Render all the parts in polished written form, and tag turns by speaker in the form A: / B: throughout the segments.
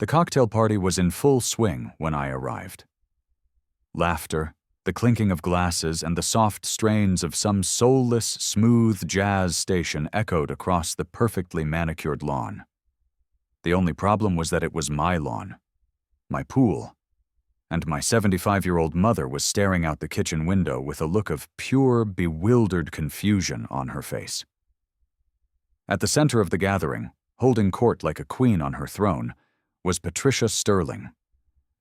A: The cocktail party was in full swing when I arrived. Laughter, the clinking of glasses, and the soft strains of some soulless, smooth jazz station echoed across the perfectly manicured lawn. The only problem was that it was my lawn, my pool, and my 75-year-old mother was staring out the kitchen window with a look of pure, bewildered confusion on her face. At the center of the gathering, holding court like a queen on her throne, was Patricia Sterling,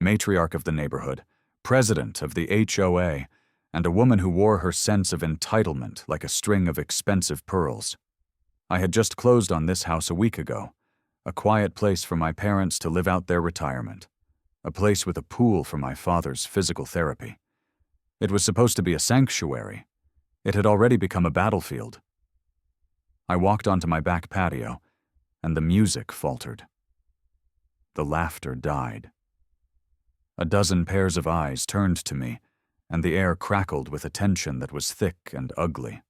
A: matriarch of the neighborhood, president of the HOA, and a woman who wore her sense of entitlement like a string of expensive pearls. I had just closed on this house a week ago, a quiet place for my parents to live out their retirement, a place with a pool for my father's physical therapy. It was supposed to be a sanctuary. It had already become a battlefield. I walked onto my back patio, and the music faltered. The laughter died. A dozen pairs of eyes turned to me, and the air crackled with a tension that was thick and ugly.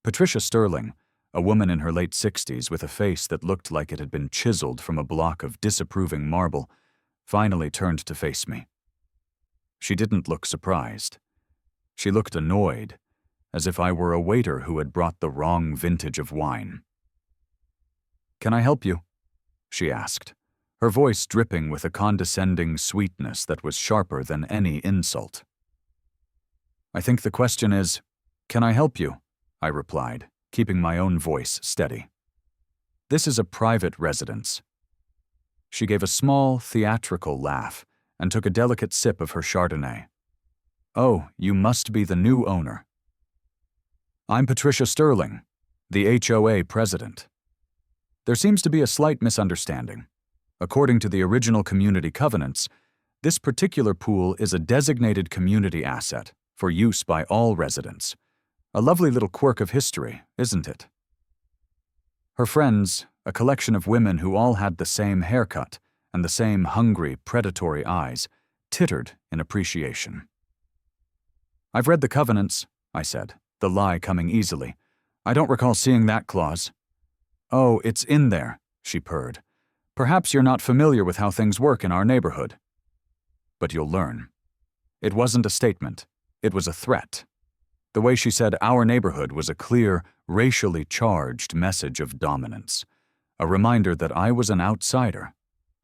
A: Patricia Sterling, a woman in her late 60s with a face that looked like it had been chiseled from a block of disapproving marble, finally turned to face me. She didn't look surprised. She looked annoyed, as if I were a waiter who had brought the wrong vintage of wine. "Can I help you?" she asked, her voice dripping with a condescending sweetness that was sharper than any insult. "I think the question is, can I help you?" I replied, keeping my own voice steady. "This is a private residence." She gave a small, theatrical laugh and took a delicate sip of her Chardonnay. "Oh, you must be the new owner." "I'm Patricia Sterling, the HOA president." There seems to be a slight misunderstanding. According to the original community covenants, this particular pool is a designated community asset for use by all residents. A lovely little quirk of history, isn't it? Her friends, a collection of women who all had the same haircut and the same hungry, predatory eyes, tittered in appreciation. "I've read the covenants," I said, the lie coming easily. "I don't recall seeing that clause." "Oh, it's in there," she purred. "Perhaps you're not familiar with how things work in our neighborhood. But you'll learn." It wasn't a statement. It was a threat. The way she said our neighborhood was a clear, racially charged message of dominance, a reminder that I was an outsider,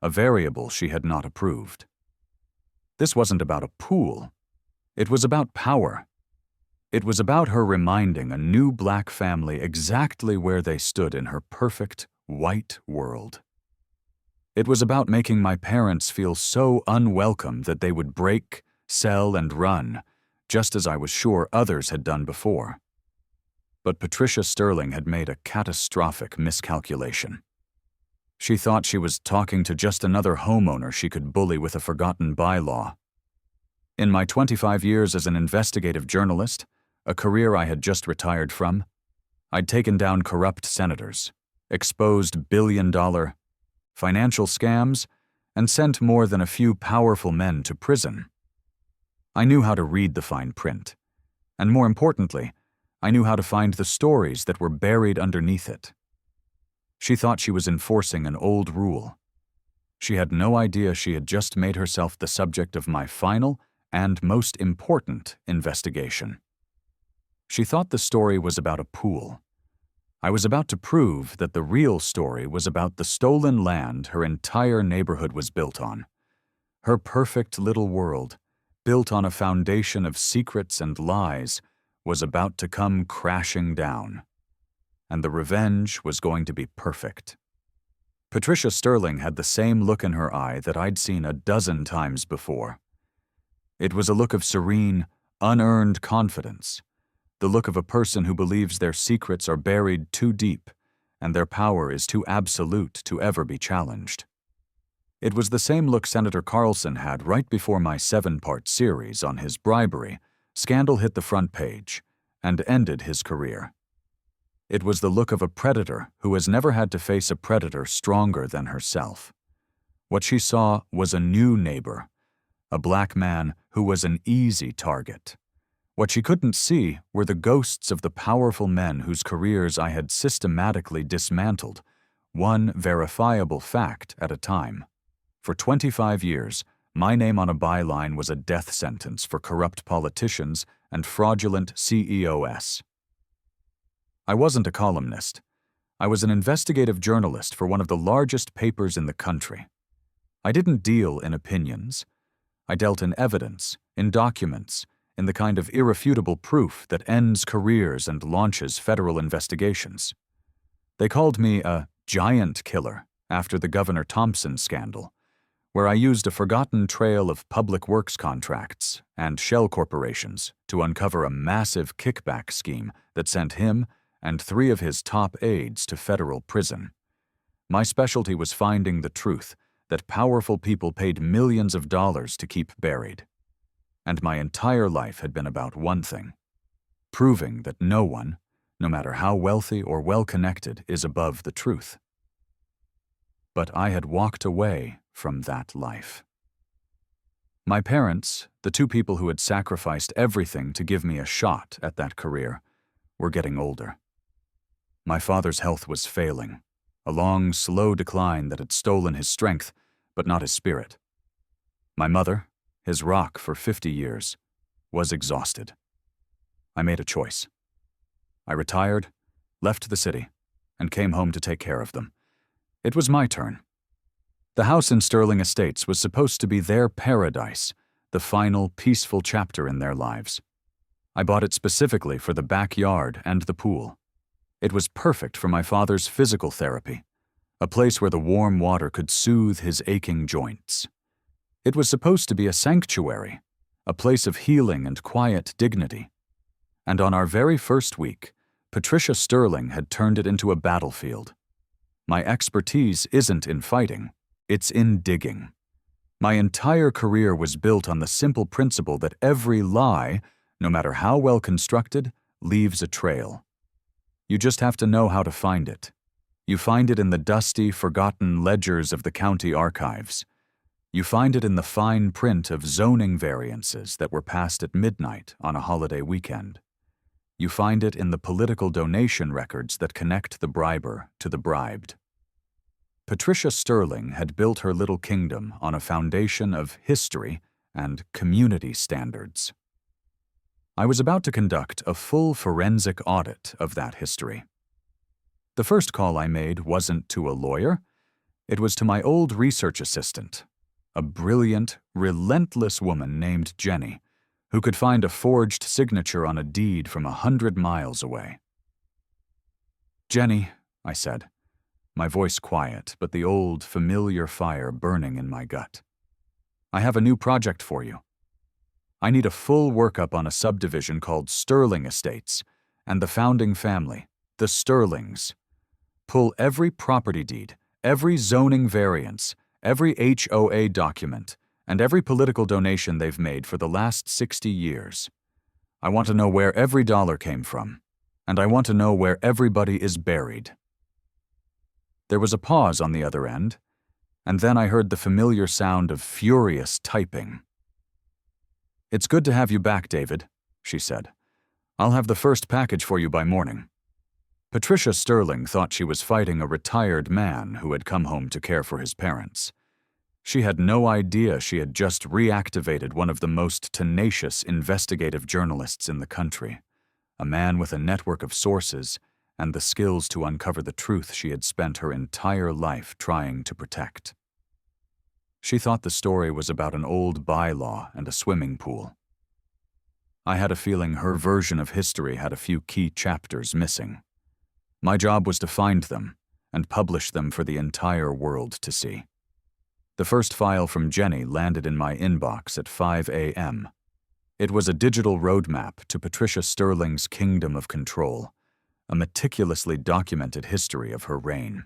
A: a variable she had not approved. This wasn't about a pool. It was about power. It was about her reminding a new black family exactly where they stood in her perfect, white world. It was about making my parents feel so unwelcome that they would break, sell, and run, just as I was sure others had done before. But Patricia Sterling had made a catastrophic miscalculation. She thought she was talking to just another homeowner she could bully with a forgotten bylaw. In my 25 years as an investigative journalist, a career I had just retired from, I'd taken down corrupt senators, exposed billion-dollar financial scams, and sent more than a few powerful men to prison. I knew how to read the fine print, and more importantly, I knew how to find the stories that were buried underneath it. She thought she was enforcing an old rule. She had no idea she had just made herself the subject of my final and most important investigation. She thought the story was about a pool. I was about to prove that the real story was about the stolen land her entire neighborhood was built on. Her perfect little world, built on a foundation of secrets and lies, was about to come crashing down. And the revenge was going to be perfect. Patricia Sterling had the same look in her eye that I'd seen a dozen times before. It was a look of serene, unearned confidence, the look of a person who believes their secrets are buried too deep and their power is too absolute to ever be challenged. It was the same look Senator Carlson had right before my 7-part series on his bribery scandal hit the front page and ended his career. It was the look of a predator who has never had to face a predator stronger than herself. What she saw was a new neighbor, a black man who was an easy target. What she couldn't see were the ghosts of the powerful men whose careers I had systematically dismantled, one verifiable fact at a time. For 25 years, my name on a byline was a death sentence for corrupt politicians and fraudulent CEOs. I wasn't a columnist. I was an investigative journalist for one of the largest papers in the country. I didn't deal in opinions. I dealt in evidence, in documents, in the kind of irrefutable proof that ends careers and launches federal investigations. They called me a giant killer after the Governor Thompson scandal, where I used a forgotten trail of public works contracts and shell corporations to uncover a massive kickback scheme that sent him and 3 of his top aides to federal prison. My specialty was finding the truth that powerful people paid millions of dollars to keep buried. And my entire life had been about one thing: proving that no one, no matter how wealthy or well-connected, is above the truth. But I had walked away from that life. My parents, the 2 people who had sacrificed everything to give me a shot at that career, were getting older. My father's health was failing, a long, slow decline that had stolen his strength, but not his spirit. My mother, his rock for 50 years, was exhausted. I made a choice. I retired, left the city, and came home to take care of them. It was my turn. The house in Sterling Estates was supposed to be their paradise, the final peaceful chapter in their lives. I bought it specifically for the backyard and the pool. It was perfect for my father's physical therapy, a place where the warm water could soothe his aching joints. It was supposed to be a sanctuary, a place of healing and quiet dignity. And on our very first week, Patricia Sterling had turned it into a battlefield. My expertise isn't in fighting, it's in digging. My entire career was built on the simple principle that every lie, no matter how well constructed, leaves a trail. You just have to know how to find it. You find it in the dusty, forgotten ledgers of the county archives. You find it in the fine print of zoning variances that were passed at midnight on a holiday weekend. You find it in the political donation records that connect the briber to the bribed. Patricia Sterling had built her little kingdom on a foundation of history and community standards. I was about to conduct a full forensic audit of that history. The first call I made wasn't to a lawyer. It was to my old research assistant, a brilliant, relentless woman named Jenny, who could find a forged signature on a deed from 100 miles away. "Jenny," I said, my voice quiet, but the old, familiar fire burning in my gut. "I have a new project for you. I need a full workup on a subdivision called Sterling Estates and the founding family, the Sterlings. Pull every property deed, every zoning variance, every HOA document, and every political donation they've made for the last 60 years. I want to know where every dollar came from, and I want to know where everybody is buried." There was a pause on the other end, and then I heard the familiar sound of furious typing. "It's good to have you back, David," she said. "I'll have the first package for you by morning." Patricia Sterling thought she was fighting a retired man who had come home to care for his parents. She had no idea she had just reactivated one of the most tenacious investigative journalists in the country, a man with a network of sources and the skills to uncover the truth she had spent her entire life trying to protect. She thought the story was about an old bylaw and a swimming pool. I had a feeling her version of history had a few key chapters missing. My job was to find them and publish them for the entire world to see. The first file from Jenny landed in my inbox at 5 a.m. It was a digital roadmap to Patricia Sterling's kingdom of control, a meticulously documented history of her reign.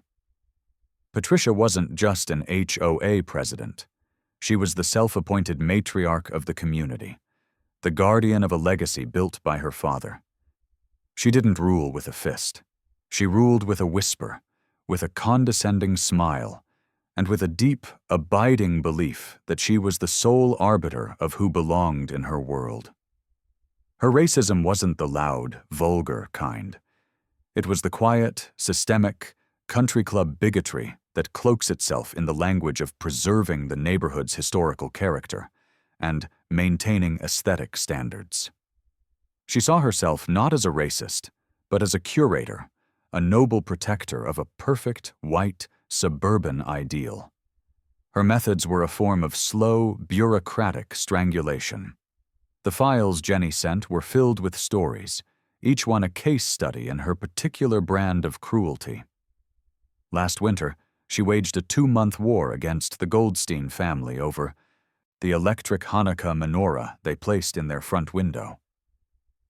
A: Patricia wasn't just an HOA president. She was the self-appointed matriarch of the community, the guardian of a legacy built by her father. She didn't rule with a fist. She ruled with a whisper, with a condescending smile, and with a deep, abiding belief that she was the sole arbiter of who belonged in her world. Her racism wasn't the loud, vulgar kind. It was the quiet, systemic, country club bigotry that cloaks itself in the language of preserving the neighborhood's historical character and maintaining aesthetic standards. She saw herself not as a racist, but as a curator, a noble protector of a perfect, white, suburban ideal. Her methods were a form of slow, bureaucratic strangulation. The files Jenny sent were filled with stories, each one a case study in her particular brand of cruelty. Last winter, she waged a 2-month war against the Goldstein family over the electric Hanukkah menorah they placed in their front window.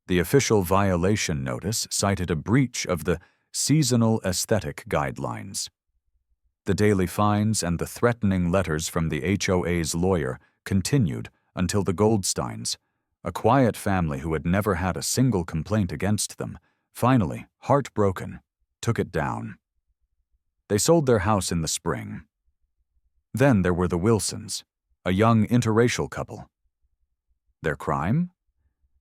A: The official violation notice cited a breach of the seasonal aesthetic guidelines. The daily fines and the threatening letters from the HOA's lawyer continued until the Goldsteins, a quiet family who had never had a single complaint against them, finally, heartbroken, took it down. They sold their house in the spring. Then there were the Wilsons, a young interracial couple. Their crime?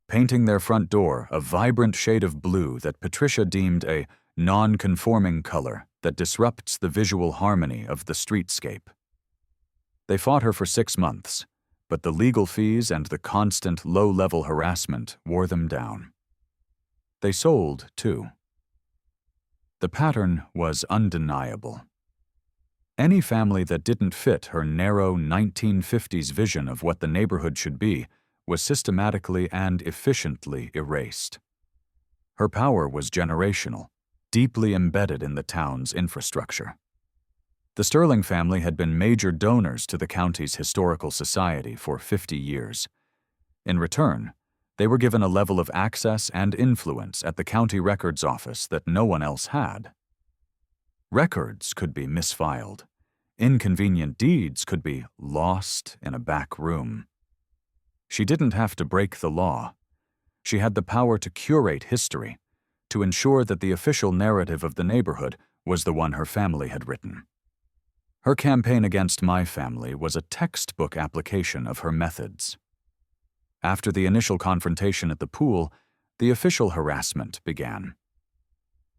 A: Painting their front door a vibrant shade of blue that Patricia deemed a non-conforming color that disrupts the visual harmony of the streetscape. They fought her for 6 months, but the legal fees and the constant low-level harassment wore them down. They sold, too. The pattern was undeniable. Any family that didn't fit her narrow 1950s vision of what the neighborhood should be was systematically and efficiently erased. Her power was generational, deeply embedded in the town's infrastructure. The Sterling family had been major donors to the county's historical society for 50 years. In return, they were given a level of access and influence at the county records office that no one else had. Records could be misfiled. Inconvenient deeds could be lost in a back room. She didn't have to break the law. She had the power to curate history, to ensure that the official narrative of the neighborhood was the one her family had written. Her campaign against my family was a textbook application of her methods. After the initial confrontation at the pool, the official harassment began.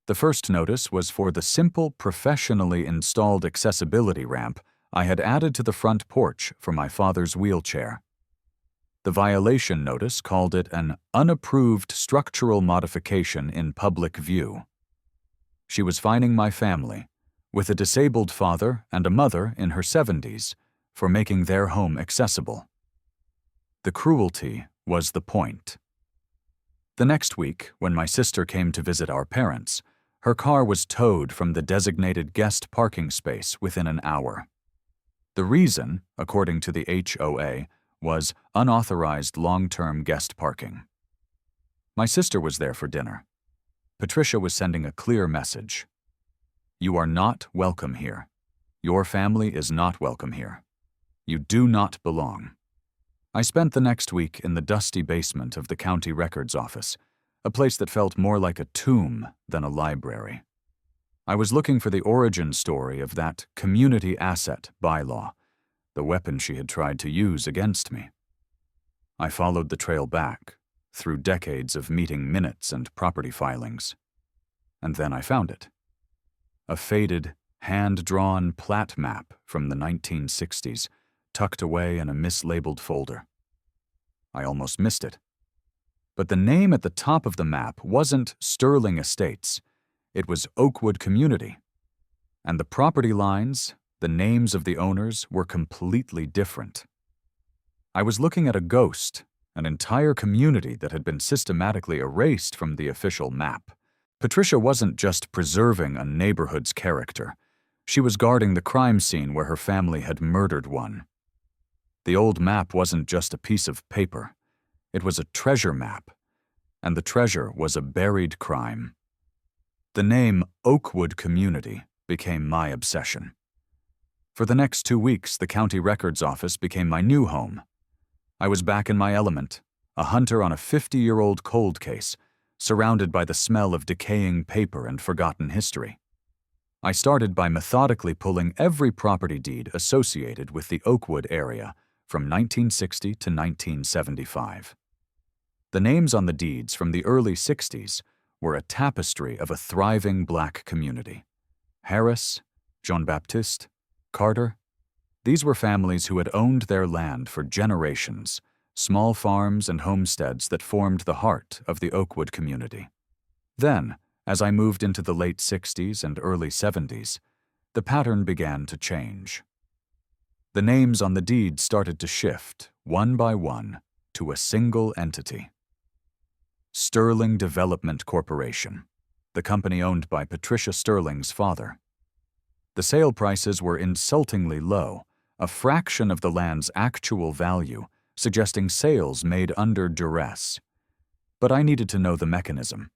A: The first notice was for the simple, professionally installed accessibility ramp I had added to the front porch for my father's wheelchair. The violation notice called it an unapproved structural modification in public view. She was fining my family, with a disabled father and a mother in her 70s, for making their home accessible. The cruelty was the point. The next week, when my sister came to visit our parents, her car was towed from the designated guest parking space within an hour. The reason, according to the HOA, was unauthorized long-term guest parking. My sister was there for dinner. Patricia was sending a clear message. You are not welcome here. Your family is not welcome here. You do not belong. I spent the next week in the dusty basement of the county records office, a place that felt more like a tomb than a library. I was looking for the origin story of that community asset bylaw, the weapon she had tried to use against me. I followed the trail back, through decades of meeting minutes and property filings. And then I found it. A faded, hand-drawn plat map from the 1960s, tucked away in a mislabeled folder. I almost missed it. But the name at the top of the map wasn't Sterling Estates. It was Oakwood Community. And the property lines, the names of the owners, were completely different. I was looking at a ghost, an entire community that had been systematically erased from the official map. Patricia wasn't just preserving a neighborhood's character. She was guarding the crime scene where her family had murdered one. The old map wasn't just a piece of paper. It was a treasure map, and the treasure was a buried crime. The name Oakwood Community became my obsession. For the next 2 weeks, the county records office became my new home. I was back in my element, a hunter on a 50-year-old cold case, surrounded by the smell of decaying paper and forgotten history. I started by methodically pulling every property deed associated with the Oakwood area from 1960 to 1975. The names on the deeds from the early 60s were a tapestry of a thriving black community. Harris, Jean-Baptiste, Carter. These were families who had owned their land for generations, small farms and homesteads that formed the heart of the Oakwood community. Then, as I moved into the late 60s and early 70s, the pattern began to change. The names on the deed started to shift, one by one, to a single entity. Sterling Development Corporation, the company owned by Patricia Sterling's father. The sale prices were insultingly low, a fraction of the land's actual value, suggesting sales made under duress. But I needed to know the mechanism.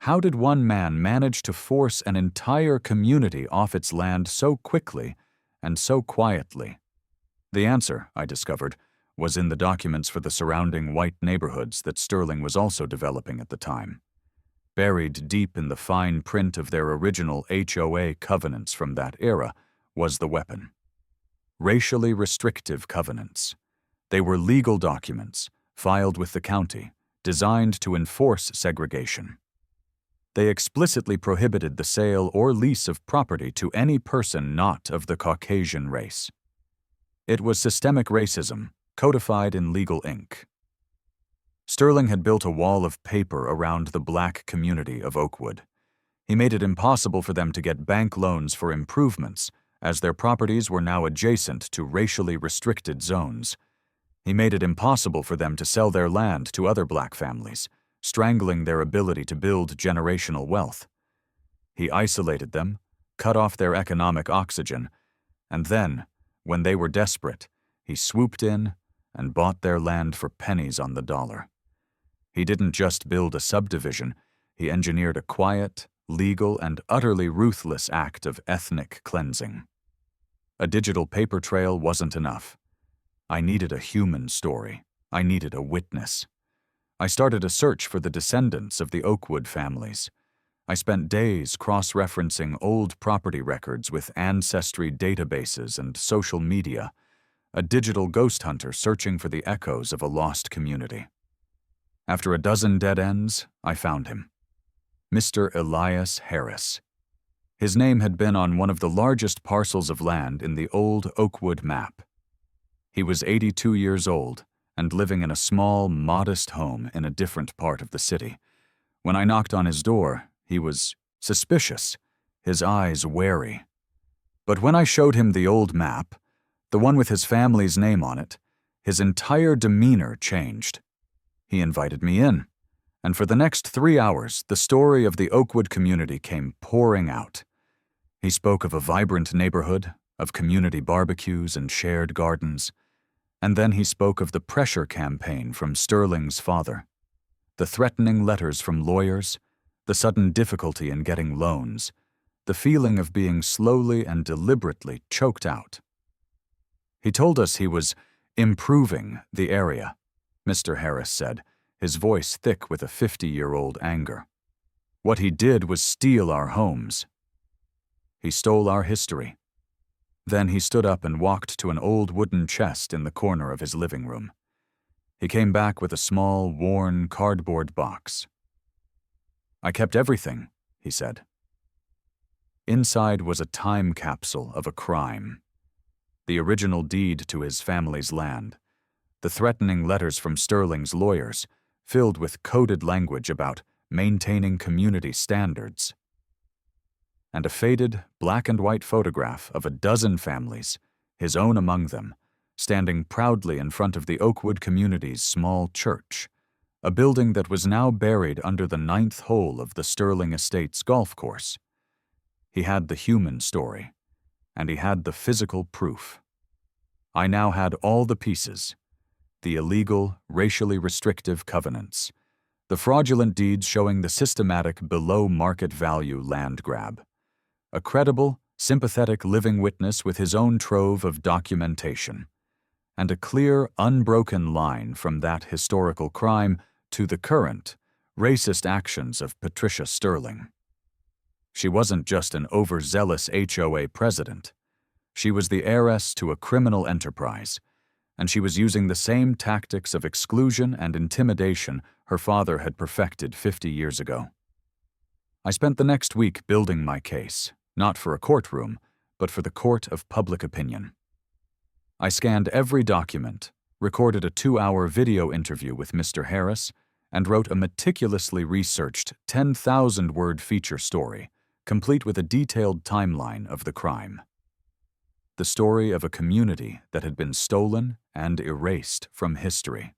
A: How did one man manage to force an entire community off its land so quickly and so quietly? The answer, I discovered, was in the documents for the surrounding white neighborhoods that Sterling was also developing at the time. Buried deep in the fine print of their original HOA covenants from that era was the weapon. Racially restrictive covenants. They were legal documents, filed with the county, designed to enforce segregation. They explicitly prohibited the sale or lease of property to any person not of the Caucasian race. It was systemic racism, codified in legal ink. Sterling had built a wall of paper around the black community of Oakwood. He made it impossible for them to get bank loans for improvements, as their properties were now adjacent to racially restricted zones. He made it impossible for them to sell their land to other black families, strangling their ability to build generational wealth. He isolated them, cut off their economic oxygen, and then, when they were desperate, he swooped in and bought their land for pennies on the dollar. He didn't just build a subdivision, he engineered a quiet, legal, and utterly ruthless act of ethnic cleansing. A digital paper trail wasn't enough. I needed a human story. I needed a witness. I started a search for the descendants of the Oakwood families. I spent days cross-referencing old property records with ancestry databases and social media, a digital ghost hunter searching for the echoes of a lost community. After a dozen dead ends, I found him. Mr. Elias Harris. His name had been on one of the largest parcels of land in the old Oakwood map. He was 82 years old and living in a small, modest home in a different part of the city. When I knocked on his door, he was suspicious, his eyes wary. But when I showed him the old map, the one with his family's name on it, his entire demeanor changed. He invited me in, and for the next 3 hours, the story of the Oakwood community came pouring out. He spoke of a vibrant neighborhood, of community barbecues and shared gardens, and then he spoke of the pressure campaign from Sterling's father, the threatening letters from lawyers, the sudden difficulty in getting loans, the feeling of being slowly and deliberately choked out. He told us he was improving the area, Mr. Harris said, his voice thick with a 50-year-old anger. What he did was steal our homes. He stole our history. Then he stood up and walked to an old wooden chest in the corner of his living room. He came back with a small, worn cardboard box. "I kept everything," he said. Inside was a time capsule of a crime. The original deed to his family's land, the threatening letters from Sterling's lawyers, filled with coded language about maintaining community standards, and a faded black and white photograph of a dozen families, his own among them, standing proudly in front of the Oakwood community's small church, a building that was now buried under the 9th hole of the Sterling Estates golf course. He had the human story, and he had the physical proof. I now had all the pieces: the illegal, racially restrictive covenants, the fraudulent deeds showing the systematic below-market value land grab, a credible, sympathetic living witness with his own trove of documentation, and a clear, unbroken line from that historical crime to the current, racist actions of Patricia Sterling. She wasn't just an overzealous HOA president. She was the heiress to a criminal enterprise, and she was using the same tactics of exclusion and intimidation her father had perfected 50 years ago. I spent the next week building my case, not for a courtroom, but for the court of public opinion. I scanned every document, recorded a 2-hour video interview with Mr. Harris, and wrote a meticulously researched 10,000-word feature story, complete with a detailed timeline of the crime. The story of a community that had been stolen and erased from history.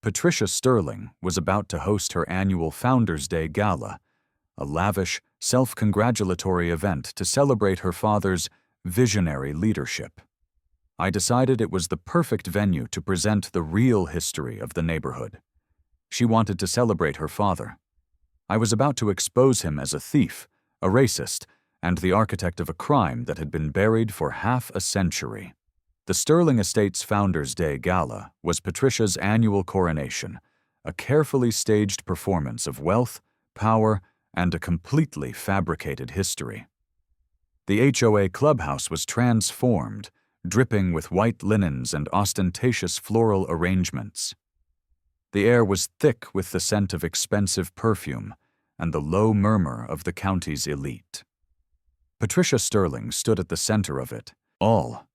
A: Patricia Sterling was about to host her annual Founders' Day Gala, a lavish, self-congratulatory event to celebrate her father's visionary leadership. I decided it was the perfect venue to present the real history of the neighborhood. She wanted to celebrate her father. I was about to expose him as a thief, a racist, and the architect of a crime that had been buried for half a century. The Sterling Estates Founders' Day Gala was Patricia's annual coronation, a carefully staged performance of wealth, power, and a completely fabricated history. The HOA clubhouse was transformed, dripping with white linens and ostentatious floral arrangements. The air was thick with the scent of expensive perfume and the low murmur of the county's elite. Patricia Sterling stood at the center of it, all,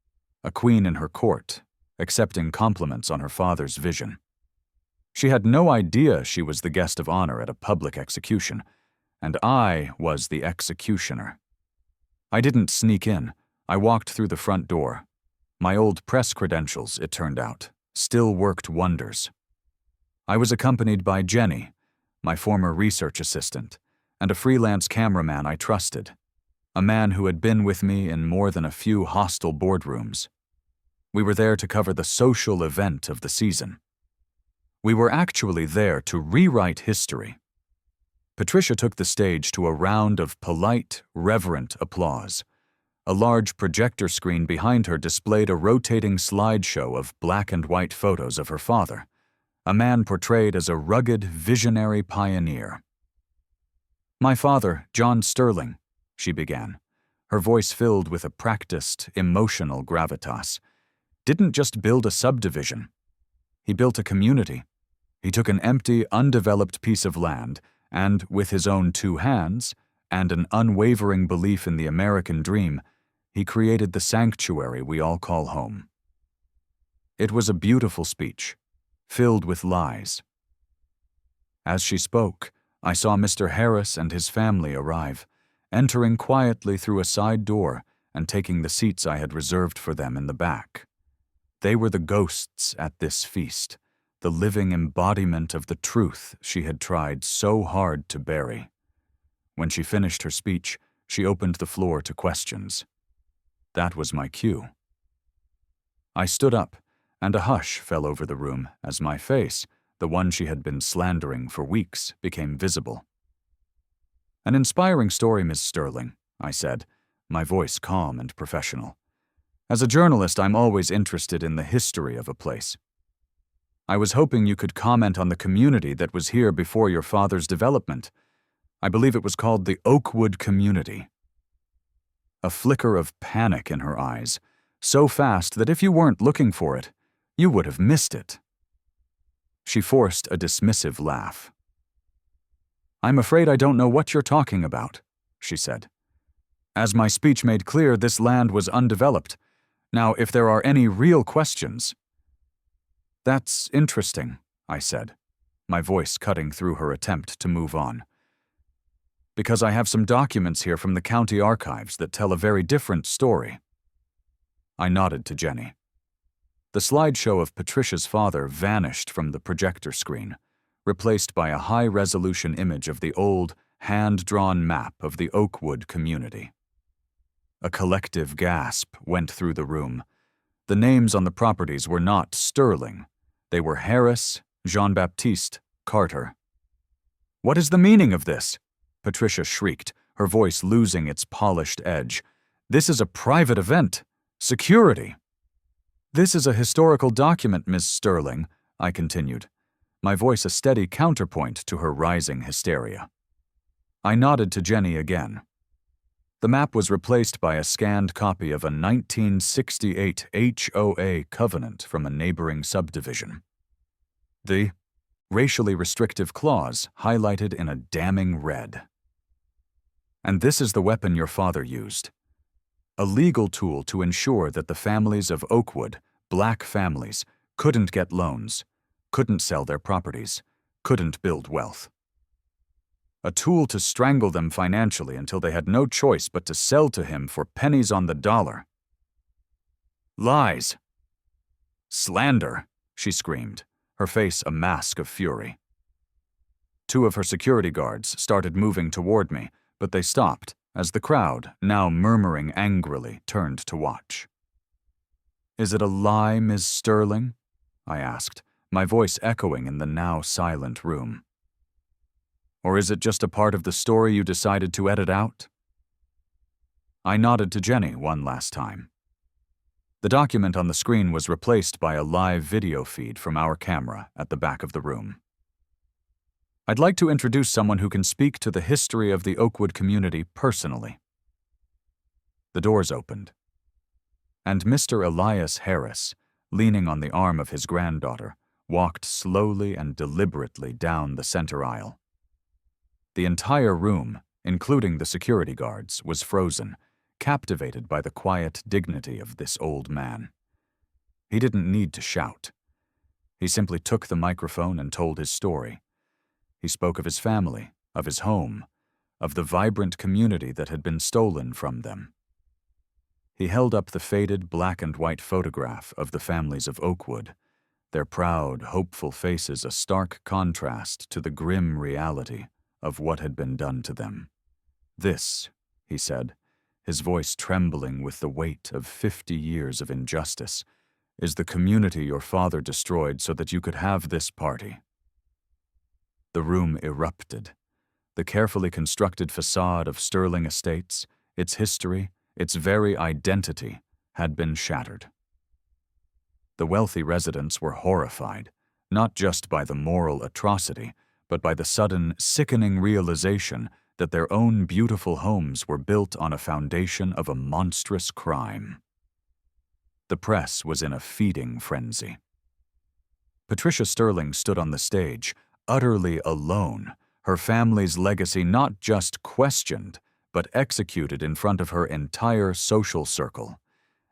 A: a queen in her court, accepting compliments on her father's vision. She had no idea she was the guest of honor at a public execution, and I was the executioner. I didn't sneak in. I walked through the front door. My old press credentials, it turned out, still worked wonders. I was accompanied by Jenny, my former research assistant, and a freelance cameraman I trusted, a man who had been with me in more than a few hostile boardrooms. We were there to cover the social event of the season. We were actually there to rewrite history. Patricia took the stage to a round of polite, reverent applause. A large projector screen behind her displayed a rotating slideshow of black and white photos of her father, a man portrayed as a rugged, visionary pioneer. "My father, John Sterling," she began, her voice filled with a practiced, emotional gravitas, "didn't just build a subdivision. He built a community. He took an empty, undeveloped piece of land and, with his own 2 hands and an unwavering belief in the American dream, he created the sanctuary we all call home." It was a beautiful speech, filled with lies. As she spoke, I saw Mr. Harris and his family arrive, entering quietly through a side door and taking the seats I had reserved for them in the back. They were the ghosts at this feast, the living embodiment of the truth she had tried so hard to bury. When she finished her speech, she opened the floor to questions. That was my cue. I stood up, and a hush fell over the room as my face, the one she had been slandering for weeks, became visible. "An inspiring story, Ms. Sterling," I said, my voice calm and professional. "As a journalist, I'm always interested in the history of a place. I was hoping you could comment on the community that was here before your father's development. I believe it was called the Oakwood community." A flicker of panic in her eyes, so fast that if you weren't looking for it, you would have missed it. She forced a dismissive laugh. "I'm afraid I don't know what you're talking about," she said. "As my speech made clear, this land was undeveloped. Now, if there are any real questions—" "That's interesting," I said, my voice cutting through her attempt to move on. "Because I have some documents here from the county archives that tell a very different story." I nodded to Jenny. The slideshow of Patricia's father vanished from the projector screen, replaced by a high-resolution image of the old, hand-drawn map of the Oakwood community. A collective gasp went through the room. The names on the properties were not Sterling. They were Harris, Jean-Baptiste, Carter. "What is the meaning of this?" Patricia shrieked, her voice losing its polished edge. "This is a private event. Security." "This is a historical document, Ms. Sterling," I continued, my voice a steady counterpoint to her rising hysteria. I nodded to Jenny again. The map was replaced by a scanned copy of a 1968 HOA covenant from a neighboring subdivision. The racially restrictive clause highlighted in a damning red. And this is the weapon your father used. A legal tool to ensure that the families of Oakwood, black families, couldn't get loans, couldn't sell their properties, couldn't build wealth. A tool to strangle them financially until they had no choice but to sell to him for pennies on the dollar. Lies! Slander! She screamed, her face a mask of fury. Two of her security guards started moving toward me, but they stopped as the crowd, now murmuring angrily, turned to watch. Is it a lie, Ms. Sterling? I asked, my voice echoing in the now silent room. Or is it just a part of the story you decided to edit out? I nodded to Jenny one last time. The document on the screen was replaced by a live video feed from our camera at the back of the room. I'd like to introduce someone who can speak to the history of the Oakwood community personally. The doors opened, and Mr. Elias Harris, leaning on the arm of his granddaughter, walked slowly and deliberately down the center aisle. The entire room, including the security guards, was frozen, captivated by the quiet dignity of this old man. He didn't need to shout. He simply took the microphone and told his story. He spoke of his family, of his home, of the vibrant community that had been stolen from them. He held up the faded black and white photograph of the families of Oakwood, their proud, hopeful faces a stark contrast to the grim reality of what had been done to them. This, he said, his voice trembling with the weight of 50 years of injustice, is the community your father destroyed so that you could have this party. The room erupted. The carefully constructed facade of Sterling Estates, its history, its very identity, had been shattered. The wealthy residents were horrified, not just by the moral atrocity, but by the sudden, sickening realization that their own beautiful homes were built on a foundation of a monstrous crime. The press was in a feeding frenzy. Patricia Sterling stood on the stage, utterly alone, her family's legacy not just questioned, but executed in front of her entire social circle.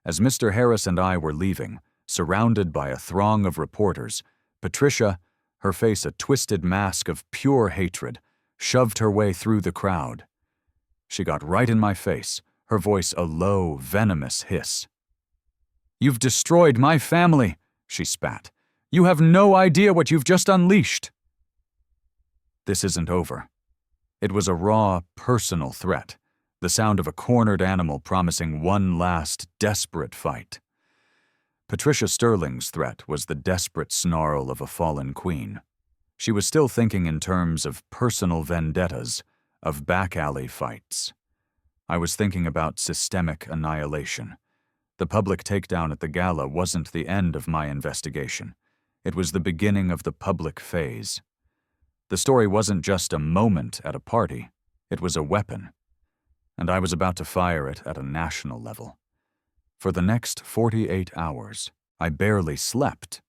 A: As Mr. Harris and I were leaving, surrounded by a throng of reporters, Patricia, her face a twisted mask of pure hatred, shoved her way through the crowd. She got right in my face, her voice a low, venomous hiss. "You've destroyed my family," she spat. "You have no idea what you've just unleashed." This isn't over. It was a raw, personal threat, the sound of a cornered animal promising one last, desperate fight. Patricia Sterling's threat was the desperate snarl of a fallen queen. She was still thinking in terms of personal vendettas, of back-alley fights. I was thinking about systemic annihilation. The public takedown at the gala wasn't the end of my investigation. It was the beginning of the public phase. The story wasn't just a moment at a party. It was a weapon. And I was about to fire it at a national level. For the next 48 hours, I barely slept.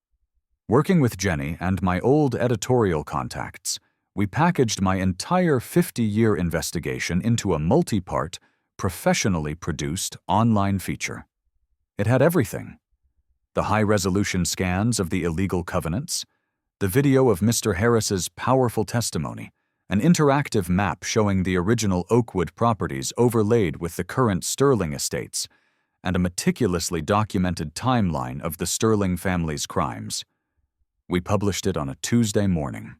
A: Working with Jenny and my old editorial contacts, we packaged my entire 50-year investigation into a multi-part, professionally produced online feature. It had everything: the high-resolution scans of the illegal covenants, the video of Mr. Harris's powerful testimony, an interactive map showing the original Oakwood properties overlaid with the current Sterling estates, and a meticulously documented timeline of the Sterling family's crimes. We published it on a Tuesday morning.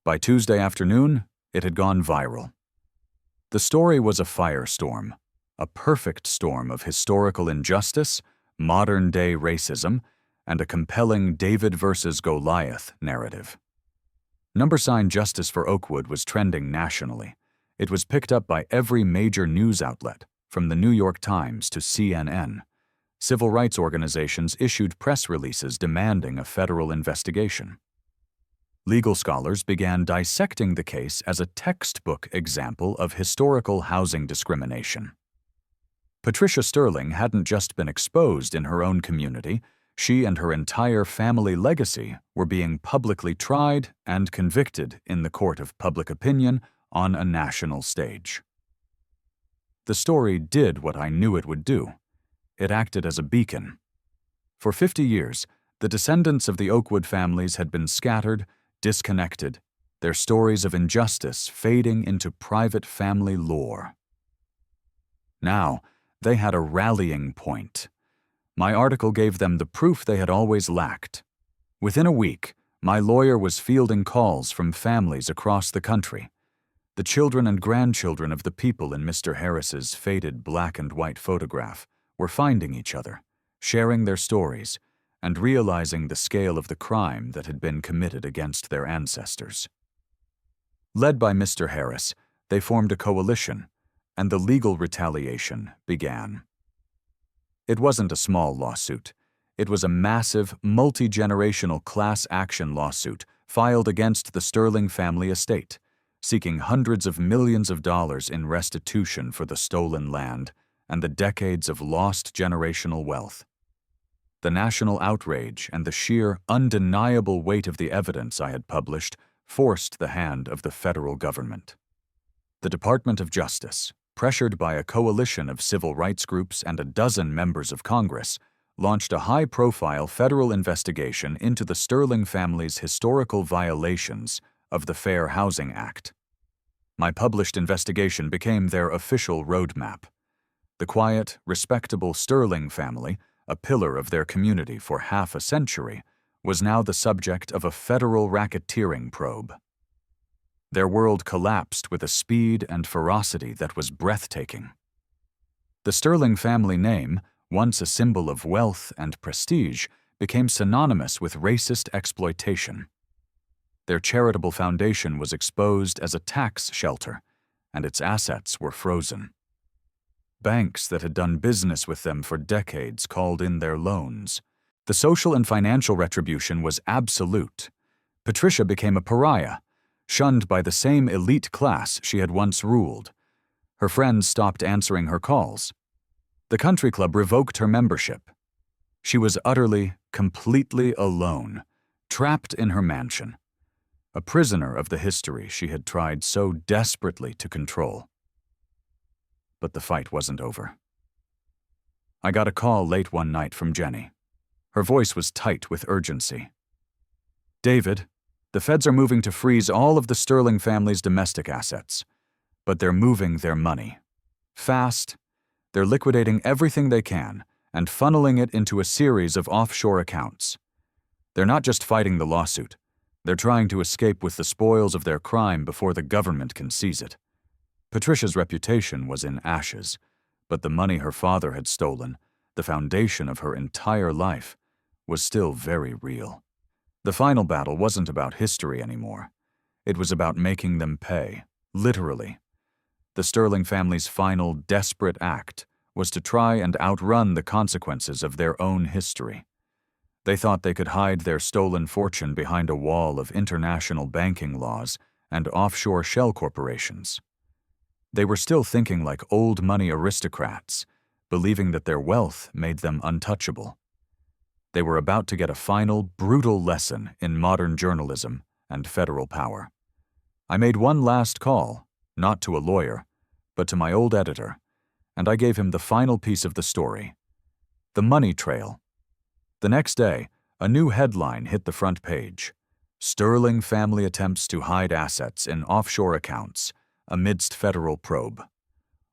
A: By Tuesday afternoon, it had gone viral. The story was a firestorm, a perfect storm of historical injustice, modern-day racism, and a compelling David versus Goliath narrative. Number-sign justice for Oakwood was trending nationally. It was picked up by every major news outlet, from the New York Times to CNN. Civil rights organizations issued press releases demanding a federal investigation. Legal scholars began dissecting the case as a textbook example of historical housing discrimination. Patricia Sterling hadn't just been exposed in her own community. She and her entire family legacy were being publicly tried and convicted in the court of public opinion on a national stage. The story did what I knew it would do. It acted as a beacon. For 50 years, the descendants of the Oakwood families had been scattered, disconnected, their stories of injustice fading into private family lore. Now, they had a rallying point. My article gave them the proof they had always lacked. Within a week, my lawyer was fielding calls from families across the country. The children and grandchildren of the people in Mr. Harris's faded black and white photograph were finding each other, sharing their stories, and realizing the scale of the crime that had been committed against their ancestors. Led by Mr. Harris, they formed a coalition, and the legal retaliation began. It wasn't a small lawsuit. It was a massive, multi-generational class action lawsuit filed against the Sterling family estate, seeking hundreds of millions of dollars in restitution for the stolen land and the decades of lost generational wealth. The national outrage and the sheer, undeniable weight of the evidence I had published forced the hand of the federal government. The Department of Justice, pressured by a coalition of civil rights groups and a dozen members of Congress, launched a high-profile federal investigation into the Sterling family's historical violations of the Fair Housing Act. My published investigation became their official roadmap. The quiet, respectable Sterling family, a pillar of their community for half a century, was now the subject of a federal racketeering probe. Their world collapsed with a speed and ferocity that was breathtaking. The Sterling family name, once a symbol of wealth and prestige, became synonymous with racist exploitation. Their charitable foundation was exposed as a tax shelter, and its assets were frozen. Banks that had done business with them for decades called in their loans. The social and financial retribution was absolute. Patricia became a pariah, shunned by the same elite class she had once ruled. Her friends stopped answering her calls. The country club revoked her membership. She was utterly, completely alone, trapped in her mansion, a prisoner of the history she had tried so desperately to control. But the fight wasn't over. I got a call late one night from Jenny. Her voice was tight with urgency. "David, the feds are moving to freeze all of the Sterling family's domestic assets, but they're moving their money. Fast. They're liquidating everything they can and funneling it into a series of offshore accounts. They're not just fighting the lawsuit. They're trying to escape with the spoils of their crime before the government can seize it." Patricia's reputation was in ashes, but the money her father had stolen, the foundation of her entire life, was still very real. The final battle wasn't about history anymore. It was about making them pay, literally. The Sterling family's final, desperate act was to try and outrun the consequences of their own history. They thought they could hide their stolen fortune behind a wall of international banking laws and offshore shell corporations. They were still thinking like old money aristocrats, believing that their wealth made them untouchable. They were about to get a final, brutal lesson in modern journalism and federal power. I made one last call, not to a lawyer, but to my old editor, and I gave him the final piece of the story: the money trail. The next day, a new headline hit the front page: "Sterling family attempts to hide assets in offshore accounts amidst federal probe."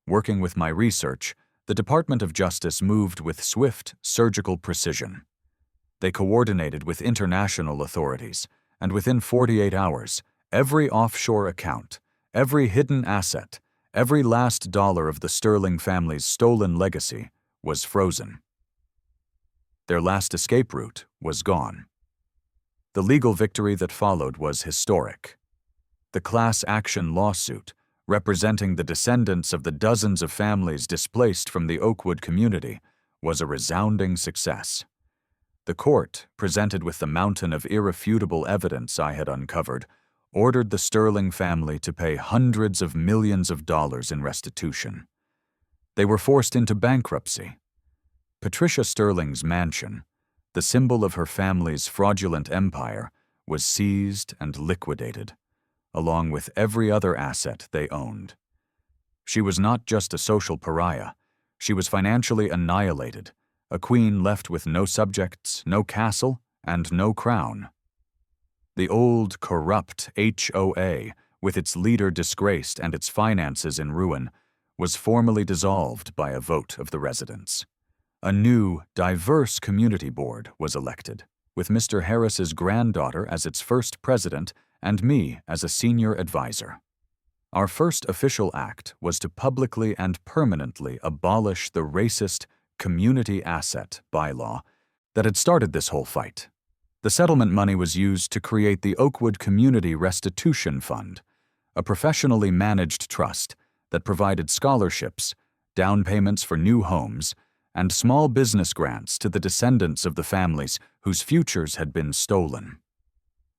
A: Working with my research, the Department of Justice moved with swift, surgical precision. They coordinated with international authorities, and within 48 hours, every offshore account, every hidden asset, every last dollar of the Sterling family's stolen legacy was frozen. Their last escape route was gone. The legal victory that followed was historic. The class action lawsuit, representing the descendants of the dozens of families displaced from the Oakwood community, was a resounding success. The court, presented with the mountain of irrefutable evidence I had uncovered, ordered the Sterling family to pay hundreds of millions of dollars in restitution. They were forced into bankruptcy. Patricia Sterling's mansion, the symbol of her family's fraudulent empire, was seized and liquidated, along with every other asset they owned. She was not just a social pariah. She was financially annihilated, a queen left with no subjects, no castle, and no crown. The old, corrupt HOA, with its leader disgraced and its finances in ruin, was formally dissolved by a vote of the residents. A new, diverse community board was elected, with Mr. Harris's granddaughter as its first president and me as a senior advisor. Our first official act was to publicly and permanently abolish the racist community asset bylaw that had started this whole fight. The settlement money was used to create the Oakwood Community Restitution Fund, a professionally managed trust that provided scholarships, down payments for new homes, and small business grants to the descendants of the families whose futures had been stolen.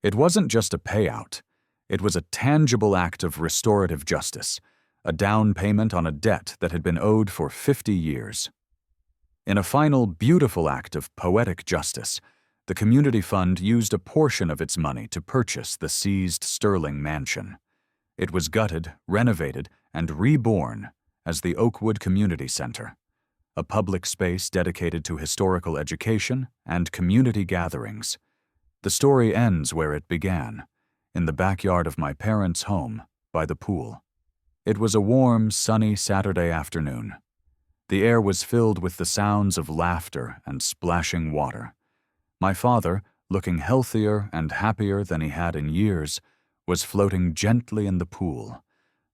A: It wasn't just a payout. It was a tangible act of restorative justice, a down payment on a debt that had been owed for 50 years. In a final, beautiful act of poetic justice, the community fund used a portion of its money to purchase the seized Sterling mansion. It was gutted, renovated, and reborn as the Oakwood Community Center, a public space dedicated to historical education and community gatherings. The story ends where it began, in the backyard of my parents' home, by the pool. It was a warm, sunny Saturday afternoon. The air was filled with the sounds of laughter and splashing water. My father, looking healthier and happier than he had in years, was floating gently in the pool,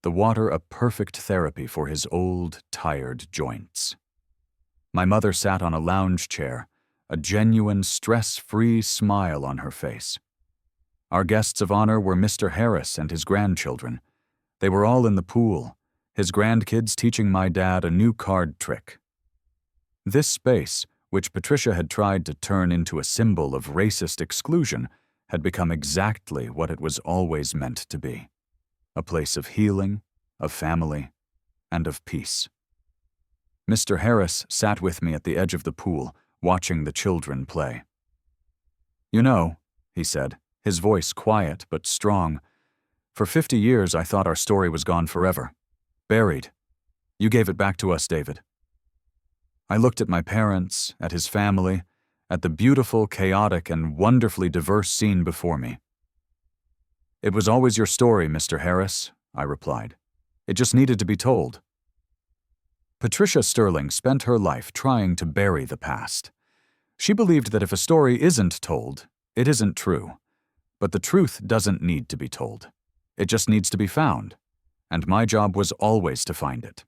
A: the water a perfect therapy for his old, tired joints. My mother sat on a lounge chair, a genuine, stress-free smile on her face. Our guests of honor were Mr. Harris and his grandchildren. They were all in the pool, his grandkids teaching my dad a new card trick. This space, which Patricia had tried to turn into a symbol of racist exclusion, had become exactly what it was always meant to be: a place of healing, of family, and of peace. Mr. Harris sat with me at the edge of the pool, watching the children play. "You know," he said, his voice quiet but strong, "for 50 years I thought our story was gone forever. Buried. You gave it back to us, David." I looked at my parents, at his family, at the beautiful, chaotic, and wonderfully diverse scene before me. "It was always your story, Mr. Harris," I replied. "It just needed to be told." Patricia Sterling spent her life trying to bury the past. She believed that if a story isn't told, it isn't true. But the truth doesn't need to be told. It just needs to be found. And my job was always to find it.